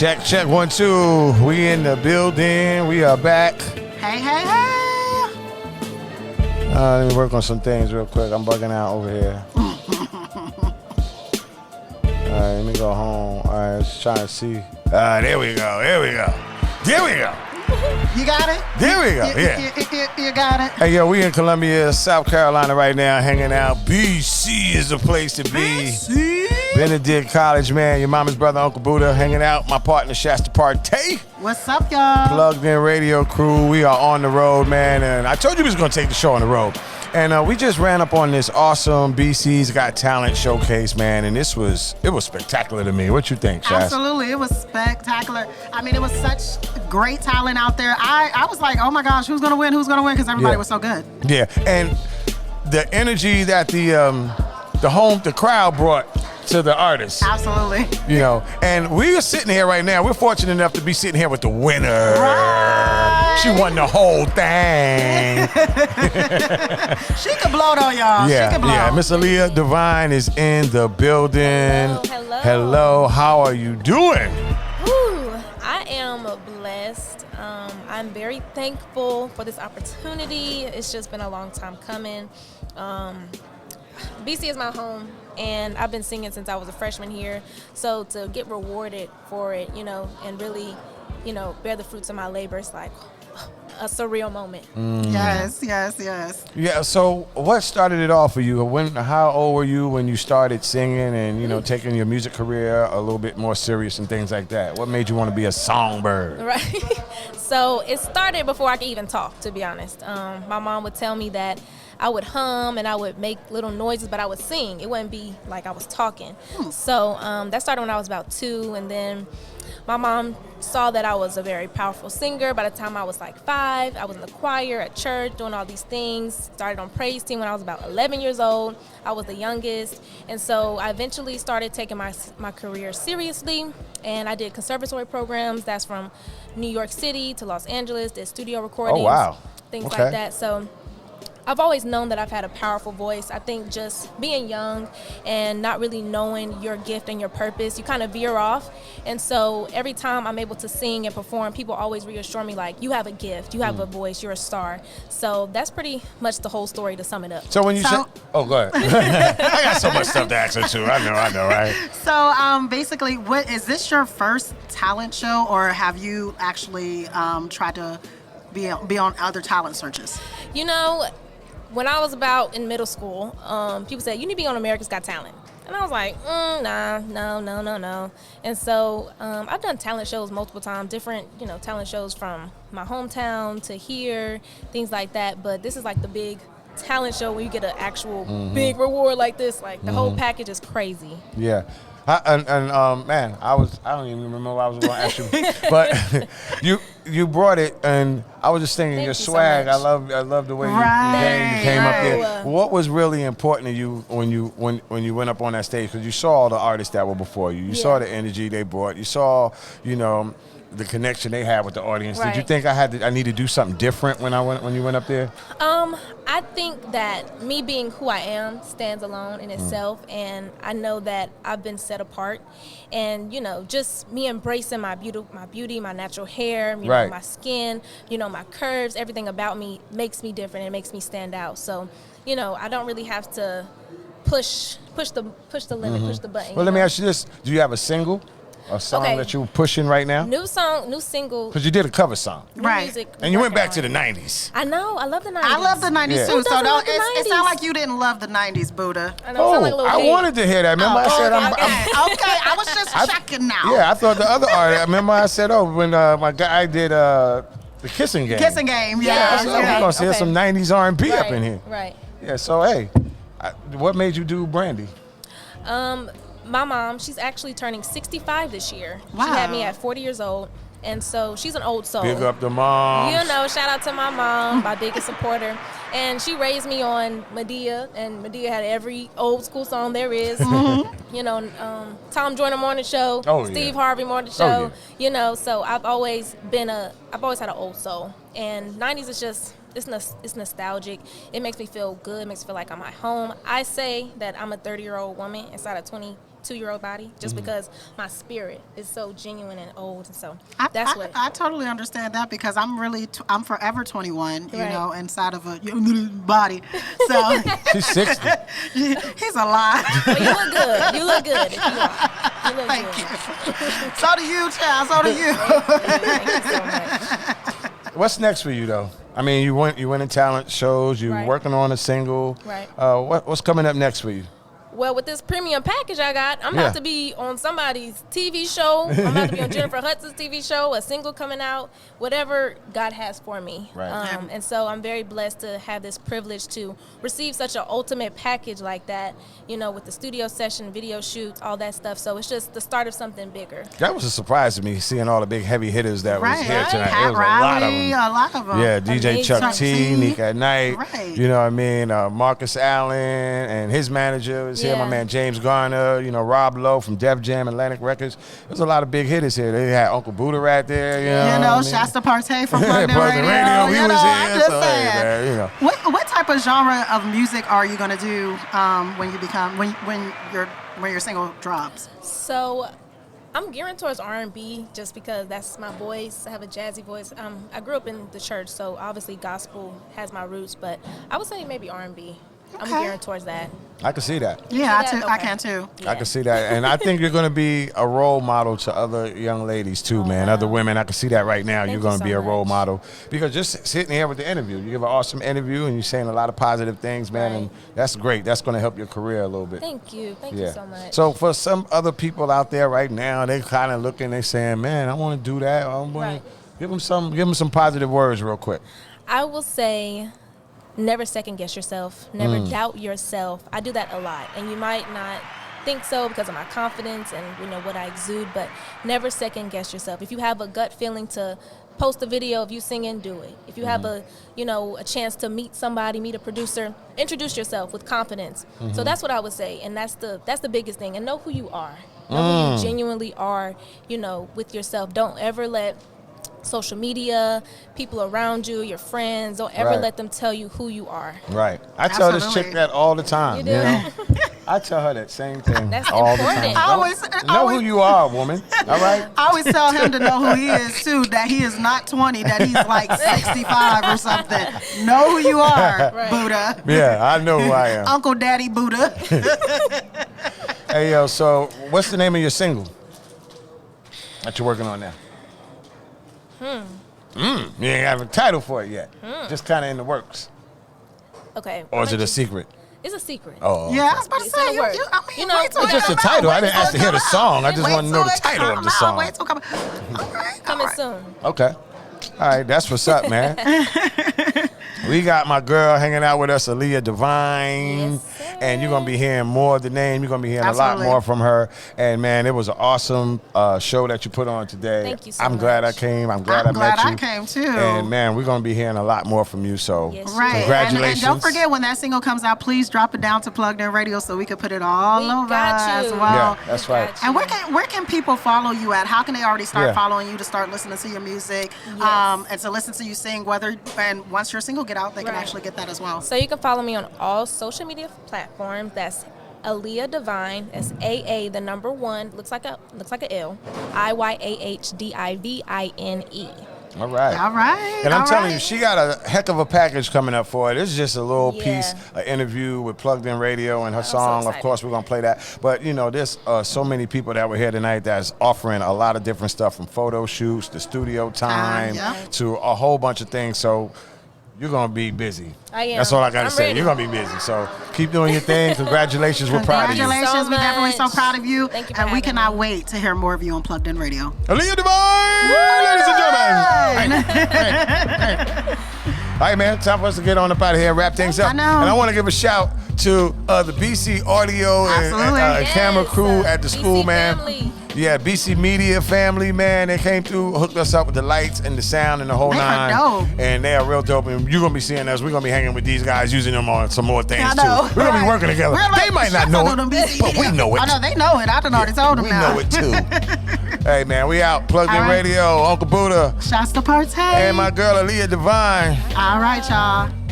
Check 1 2. We in the building. We are back. Hey. Let me work on some things real quick. I'm bugging out over here. All right, let me go home. All right, let's try and see. There we go. You got it? There we go. Yeah. You got it. Hey, yo, we in Columbia, South Carolina right now, hanging out. BC is the place to be. BC. Benedict College, man. Your mama's brother, Uncle Buddha, hanging out. My partner, Shasta Partey. What's up, y'all? Plugged in radio crew. We are on the road, man. And I told you we was going to take the show on the road. And we just ran up on this awesome BC's Got Talent showcase, man. And it was spectacular to me. What you think, Shasta? Absolutely. It was spectacular. I mean, it was such great talent out there. I was like, oh, my gosh, who's going to win? Because everybody was so good. Yeah. And the energy that the crowd brought to the artists. Absolutely. You know, and we are sitting here right now. We're fortunate enough to be sitting here with the winner. Right. She won the whole thing. She could blow though, y'all. Yeah, she could blow. yeah. Miss Aliyah Divine is in the building. Hello. How are you doing? Ooh, I am blessed. I'm very thankful for this opportunity. It's just been a long time coming. BC is my home, and I've been singing since I was a freshman here. So to get rewarded for it, and really, bear the fruits of my labor, it's like a surreal moment. Yes. Yeah. So what started it all for you? How old were you when you started singing and taking your music career a little bit more serious and things like that? What made you want to be a songbird? Right. So it started before I could even talk, to be honest. My mom would tell me that I would hum and I would make little noises, but I would sing. It wouldn't be like I was talking. So that started when I was about 2, and then my mom saw that I was a very powerful singer. By the time I was like 5, I was in the choir at church doing all these things. Started on praise team when I was about 11 years old. I was the youngest. And so I eventually started taking my career seriously, and I did conservatory programs. That's from New York City to Los Angeles, did studio recordings, things like that. So I've always known that I've had a powerful voice. I think just being young and not really knowing your gift and your purpose, you kind of veer off. And so every time I'm able to sing and perform, people always reassure me, like, you have a gift, you have a voice, you're a star. So that's pretty much the whole story to sum it up. So when you say, oh, go ahead. I got so much stuff to ask her too. I know, right? So basically, what is this your first talent show, or have you actually tried to be on other talent searches? When I was about in middle school, people said, you need to be on America's Got Talent. And I was like, nah, no. And so I've done talent shows multiple times, different, talent shows from my hometown to here, things like that. But this is like the big talent show where you get an actual big reward like this. Like the whole package is crazy. Yeah. Man, I don't even remember what I was going to ask you, but you brought it, and I was just thinking your swag. So I love the way you came up there. What was really important to you when you went up on that stage? Because you saw all the artists that were before you. You saw the energy they brought. You saw, the connection they had with the audience. Right. Did you think I need to do something different when you went up there? I think that me being who I am stands alone in itself, and I know that I've been set apart. And just me embracing my beauty, my natural hair, my skin, my curves, everything about me makes me different and makes me stand out. So, I don't really have to push the limit, push the button. Well, let me ask you this: do you have a single? A song that you're pushing right now? New single. Because you did a cover song. Right. Music, and you went back to the 90s. I know. I love the 90s. I love the 90s too. Who doesn't love the 90s? It sounds like you didn't love the 90s, Buddha. I know. Like I wanted to hear that. Remember I said Okay, I was just checking now. Yeah, I thought the other artist. Remember I said, when my guy did the Kissing Game. Kissing Game, yeah. We're going to see some 90s R&B up in here. Right. Yeah, so hey, what made you do Brandy? My mom, she's actually turning 65 this year. Wow. She had me at 40 years old. And so she's an old soul. Big up the mom. Shout out to my mom, my biggest supporter. And she raised me on Medea, and Medea had every old school song there is. Tom Joyner Morning Show, Steve Harvey Morning Show. So I've always had an old soul. And 90s is just it's nostalgic. It makes me feel good. It makes me feel like I'm at home. I say that I'm a 30-year-old woman inside a 22-year-old body, just because my spirit is so genuine and old, and so that's what I totally understand that, because I'm forever 21, you Right. know, inside of a body. So She's 60. he's a lie. Well, you look good. You look good. If you are. You look Thank good. you. So do you, child. So do you. Thank you so much. What's next for you though? I mean, you went in talent shows. You're Right. working on a single. Right. What's coming up next for you? Well, with this premium package I got, I'm Yeah. about to be on somebody's TV show. I'm about to be on Jennifer Hudson's TV show, a single coming out, whatever God has for me. Right. And so I'm very blessed to have this privilege to receive such an ultimate package like that, you know, with the studio session, video shoots, all that stuff. So it's just the start of something bigger. That was a surprise to me, seeing all the big heavy hitters that was Right. here tonight. Pat It was Riley, a lot of them. Yeah, DJ Amazing. Chuck T, Nick at Night. Right. You know what I mean? Marcus Allen and his manager was here. My Yeah. man James Garner. You know, Rob Lowe from Def Jam, Atlantic Records. There's a lot of big hitters here. They had Uncle Buddha right there. You know, You know, what I mean? Shasta Partey from Plug Plug Radio. He You was know, I'm here. just So, hey, saying. man, you know. What type of genre of music are you gonna do when your single drops? So I'm gearing towards R&B just because that's my voice. I have a jazzy voice. I grew up in the church, so obviously gospel has my roots, but I would say maybe R&B. I'm Okay. gearing towards that. I can see that. Yeah, see that? I Okay. can too. I can see that, and I think you're going to be a role model to other young ladies too, man. Other women, I can see that right now. Thank You're you going to so be a role much. model because just sitting here with the interview, you give an awesome interview, and you're saying a lot of positive things, man, Right. and that's great. That's going to help your career a little bit. Thank you so much. So for some other people out there right now, they kind of looking, they saying, "Man, I want to do that. I want Right. to give them some positive words real quick." I will say, never second guess yourself. Never doubt yourself. I do that a lot, and you might not think so because of my confidence and what I exude, but never second guess yourself. If you have a gut feeling to post a video of you singing, do it. If you have a chance to meet somebody, meet a producer, introduce yourself with confidence. So that's what I would say, and that's the biggest thing. And know who you are. Know who you genuinely are, with yourself. Don't ever let social media, people around you, your friends, don't ever Right. let them tell you who you are. Right. I tell this Absolutely. chick that all the time. You do? know? I tell her that same thing That's all the important. time. I always- Know who you are, woman. All right. I always tell him to know who he is too, that he is not 20, that he's like 65 or something. Know who you are, Right. Buddha. Yeah, I know who I am. Uncle Daddy Buddha. Hey, yo, so what's the name of your single that you're working on now? You ain't have a title for it yet. Just kind of in the works. Okay. Or is it a secret? It's a secret. Oh. Yeah, I was about to It's say, in the works. wait till It's it just come a title. out. I didn't Wait ask to till hear it the come song. I out. just Wait want to know till the it title of come the out. song. Wait till it come out. All right. Coming soon. Okay. All right, that's what's up, man. We got my girl hanging out with us, Aliyah Divine. Yes, sir. And you're going to be hearing more of the name. You're going to be hearing a lot Absolutely. more from her. And, man, it was an awesome show that you put on today. Thank you so I'm glad I much. came. I'm glad I I'm met glad you. I came too. And, man, we're going to be hearing a lot more from you. So, Yes, you Right. congratulations. And don't forget, when that single comes out, please drop it down to Plugged In Radio so we can put it all We over got as you. well. Yeah, that's right. Got you. And where can people follow you at? How can they already start Yeah. following you to start listening to your music, Yes. and to listen to you sing? And once your single get out, they can Right. actually get that as well. So you can follow me on all social media platforms. That's Aliyah Divine. That's AA, the number 1. Looks like a L. IYAHDIVINE. All right. All right. And I'm all telling right. you, she got a heck of a package coming up for her. This is just a little Yeah. piece, an interview with Plugged In Radio and her so song. Of excited. course, we're going to play that. But, there's so many people that were here tonight that's offering a lot of different stuff, from photo shoots to studio time yeah. to a whole bunch of things. So you're going to be busy. I am. That's all I got to I'm say. ready. You're going to be busy. So keep doing your thing. Congratulations. We're proud of you. Congratulations. so We're definitely so much. proud of you. Thank you for And we having cannot me. wait to hear more of you on Plugged In Radio. Aliyah Divine, ladies and gentlemen. All right, man. Time for us to get on up out of here and wrap things up. I know. And I want to give a shout to the BC audio and Absolutely. camera crew at the BC school, man. family. Yeah, BC Media family, man. They came through, hooked us up with the lights and the sound and the whole They are nine. dope. And they are real dope. And you're gonna be seeing us. We're gonna be hanging with these guys, using them on some more things I know. too. We're gonna be Right. working together. We're like They might not the know chef of them it, BC but we know it. I know they know it. I done already told them We now. know it too. Hey, man, we out. Plugged All In right. Radio, Uncle Buddha. Shouts to Partey. And my girl, Aliyah Divine. All right, y'all.